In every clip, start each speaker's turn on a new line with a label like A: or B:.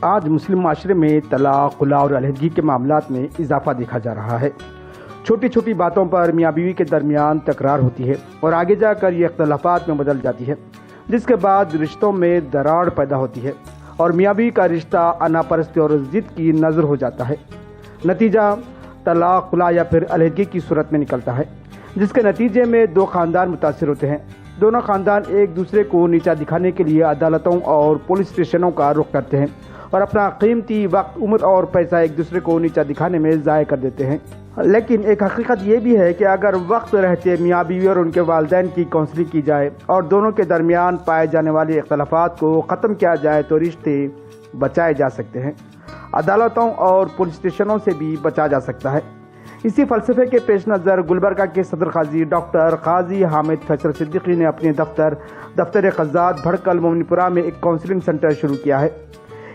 A: آج مسلم معاشرے میں طلاق، خلا اور علیحدگی کے معاملات میں اضافہ دیکھا جا رہا ہے۔ چھوٹی چھوٹی باتوں پر میاں بیوی کے درمیان تکرار ہوتی ہے اور آگے جا کر یہ اختلافات میں بدل جاتی ہے، جس کے بعد رشتوں میں دراڑ پیدا ہوتی ہے اور میاں بیوی کا رشتہ انا پرستی اور ضد کی نظر ہو جاتا ہے۔ نتیجہ طلاق، خلا یا پھر علیحدگی کی صورت میں نکلتا ہے، جس کے نتیجے میں دو خاندان متاثر ہوتے ہیں۔ دونوں خاندان ایک دوسرے کو نیچا دکھانے کے لیے عدالتوں اور پولیس اسٹیشنوں کا رخ کرتے ہیں اور اپنا قیمتی وقت، عمر اور پیسہ ایک دوسرے کو نیچا دکھانے میں ضائع کر دیتے ہیں۔ لیکن ایک حقیقت یہ بھی ہے کہ اگر وقت رہتے میاں بیوی اور ان کے والدین کی کونسلنگ کی جائے اور دونوں کے درمیان پائے جانے والے اختلافات کو ختم کیا جائے تو رشتے بچائے جا سکتے ہیں، عدالتوں اور پولیس اسٹیشنوں سے بھی بچا جا سکتا ہے۔ اسی فلسفے کے پیش نظر گلبرگہ کے صدر قاضی ڈاکٹر قاضی حامد فیصل صدیقی نے اپنے دفتر قضات بھڑکل مومن پورہ میں ایک کونسلنگ سینٹر شروع کیا ہے۔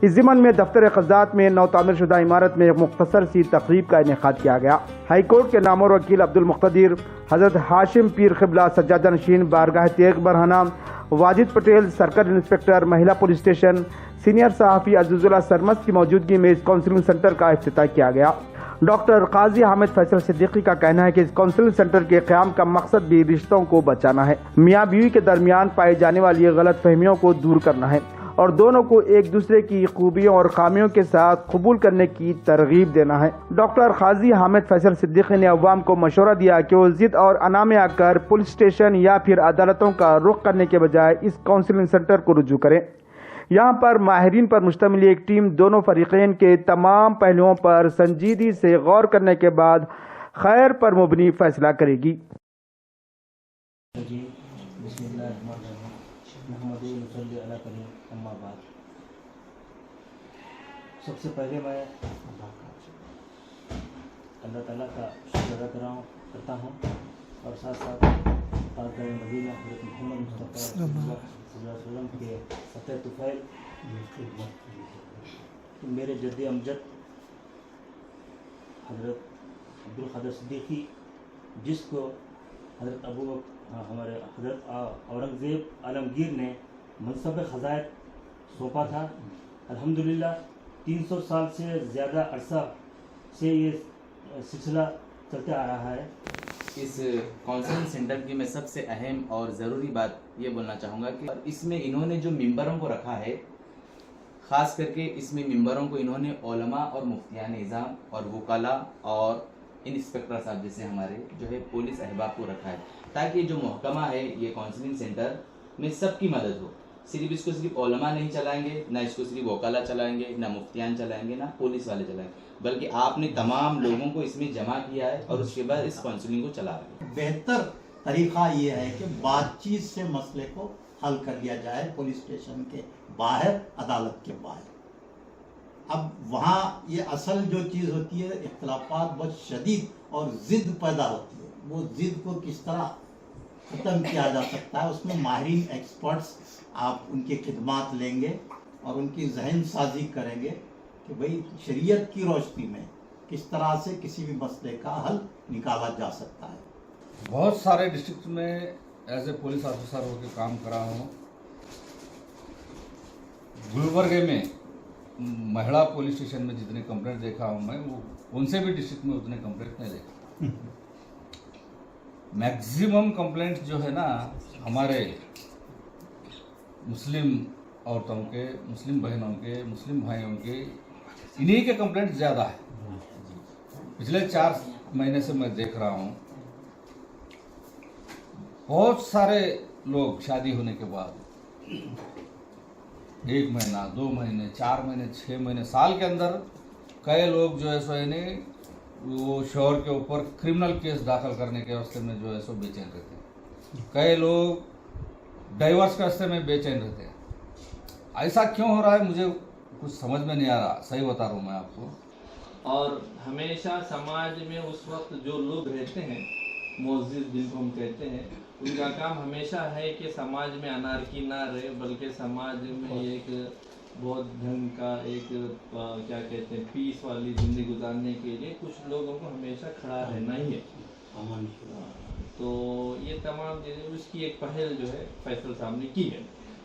A: اس ضمن میں دفتر قضات میں نو تعمیر شدہ عمارت میں ایک مختصر سی تقریب کا انعقاد کیا گیا۔ ہائی کورٹ کے نامور وکیل عبد المقتدر، حضرت ہاشم پیر قبلہ سجادہ نشین بارگاہ تیغ برہنہ، واجد پٹیل سرکل انسپکٹر مہیلا پولیس اسٹیشن، سینئر صحافی عزیز اللہ سرمست کی موجودگی میں اس کونسلنگ سینٹر کا افتتاح کیا گیا۔ ڈاکٹر قاضی حامد فیصل صدیقی کا کہنا ہے کہ اس کونسلنگ سینٹر کے قیام کا مقصد بھی رشتوں کو بچانا ہے، میاں بیوی کے درمیان پائی جانے والی غلط فہمیوں کو دور کرنا ہے اور دونوں کو ایک دوسرے کی خوبیوں اور خامیوں کے ساتھ قبول کرنے کی ترغیب دینا ہے۔ ڈاکٹر قاضی حامد فیصل صدیقی نے عوام کو مشورہ دیا کہ وہ ضد اور انا میں آ کر پولیس اسٹیشن یا پھر عدالتوں کا رخ کرنے کے بجائے اس کونسلنگ سینٹر کو رجوع کریں۔ یہاں پر ماہرین پر مشتمل ایک ٹیم دونوں فریقین کے تمام پہلوؤں پر سنجیدگی سے غور کرنے کے بعد خیر پر مبنی فیصلہ کرے گی۔
B: بسم اللہ الرحمن الرحیم، محمد صلی اللہ علیہ اما بعد۔ سب سے پہلے میں اللہ تعالیٰ کا شکر ادا کرتا ہوں اور ساتھ ساتھ پاک مدینہ حضرت محمد مصطفیٰ صلی اللہ علیہ وسلم کے فتح طفیل میرے جد امجد حضرت عبدالقادر صدیقی، جس کو حضرت ہمارے حضرت اورنگزیب عالمگیر نے منصب خزائن سونپا تھا۔ الحمدللہ 300 سال سے زیادہ عرصہ سے یہ سلسلہ چلتا آ رہا ہے۔
C: اس کونسلنگ سینٹر کی میں سب سے اہم اور ضروری بات یہ بولنا چاہوں گا کہ اس میں انہوں نے جو ممبروں کو رکھا ہے، خاص کر کے اس میں ممبروں کو انہوں نے علماء اور مفتیان نظام اور وکلاء اور انسپکٹر صاحب جیسے ہمارے جو ہے پولیس احباب کو رکھا ہے، تاکہ جو محکمہ ہے یہ کونسلنگ سینٹر میں سب کی مدد ہو۔ صرف اس کو صرف علماء نہیں چلائیں گے، نہ اس کو صرف وکلاء چلائیں گے، نہ مفتیان چلائیں گے، نہ پولیس والے چلائیں گے، بلکہ آپ نے تمام لوگوں کو اس میں جمع کیا ہے اور اس کے بعد اس کونسلنگ کو چلا رہے ہیں۔
D: بہتر طریقہ یہ ہے کہ بات چیت سے مسئلے کو حل کر لیا جائے، پولیس اسٹیشن کے باہر، عدالت کے باہر۔ اب وہاں یہ اصل جو چیز ہوتی ہے، اختلافات بہت شدید اور ضد پیدا ہوتی ہے، وہ ضد کو کس طرح ختم کیا جا سکتا ہے، اس میں ماہرین ایکسپرٹس آپ ان کی خدمات لیں گے اور ان کی ذہن سازی کریں گے کہ بھئی شریعت کی روشنی میں کس طرح سے کسی بھی مسئلے کا حل نکالا جا سکتا ہے۔
E: بہت سارے ڈسٹرکٹ میں ایز اے پولیس آفیسر ہو کے کام کرا ہوں۔ گلبرگے میں مہیلا پولیس اسٹیشن میں جتنے کمپلینٹ دیکھا ہوں میں، وہ ان سے بھی ڈسٹرکٹ میں اتنے کمپلینٹ نہیں دیکھا۔ میکزیمم کمپلینٹ جو ہے نا ہمارے مسلم عورتوں کے، مسلم بہنوں کے، مسلم بھائیوں کے، انہی کے کمپلینٹ زیادہ ہے۔ پچھلے 4 مہینے سے میں دیکھ رہا ہوں، بہت سارے لوگ شادی ہونے کے بعد 1 مہینہ، 2 مہینے، 4 مہینے، 6 مہینے، سال کے اندر کئی لوگ جو ہے سو یعنی وہ شوہر کے اوپر کرمنل کیس داخل کرنے کے راستے میں جو ہے سو بے چین رہتے ہیں۔ کئی لوگ ڈائیورس کے راستے میں بے چین رہتے ہیں۔ ایسا کیوں ہو رہا ہے مجھے کچھ سمجھ میں نہیں آ رہا، صحیح بتا رہا ہوں میں آپ کو۔
F: اور ہمیشہ سماج میں اس وقت جو لوگ رہتے ہیں، معزز جن کو ہم کہتے ہیں، ان کا کام ہمیشہ ہے کہ سماج میں انارکی نہ رہے، بلکہ سماج میں ایک بہت ڈھنگ کا ایک کیا کہتے ہیں پیس والی زندگی گزارنے کے لیے کچھ لوگوں کو ہمیشہ کھڑا رہنا ہی ہے۔ تو یہ تمام چیزیں اس کی ایک پہل جو ہے فیصل صاحب نے کی ہے۔